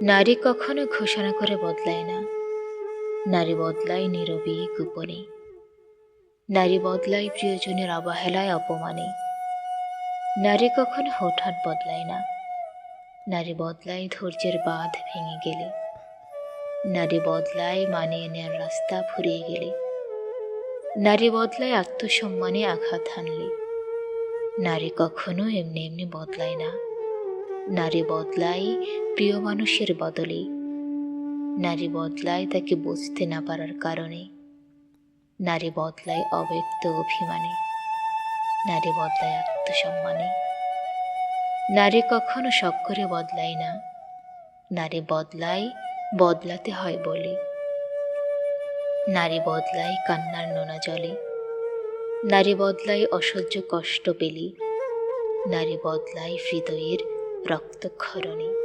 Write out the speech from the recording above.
নারী কখনো ঘোষণা করে বদলায় না। নারী বদলায় নীরবে গোপনে। নারী বদলায় প্রিয়জনের অবহেলায় অপমানে। নারী কখনো হঠাৎ বদলায় না। নারী বদলায় ধৈর্যের বাঁধ ভেঙে গেলে। নারী বদলায় মানিয়ে নেওয়ার রাস্তা ফুরিয়ে গেলে। নারী বদলায় আত্মসম্মানে আঘাত হানলে। নারী কখনো এমনি এমনি বদলায় না। নারী বদলায় প্রিয় মানুষের বদলে। নারী বদলায় তাকে বুঝতে না পারার কারণে। নারী বদলায় অব্যক্ত অভিমানে। নারী বদলায় আত্মসম্মানে। নারী কখনো শখ করে বদলায় না। নারী বদলায় বদলাতে হয় বলে। নারী বদলায় কান্নার নোনা জলে। নারী বদলায় অসহ্য কষ্ট পেলে। নারী বদলায় হৃদয়ের রক্তক্ষরণে।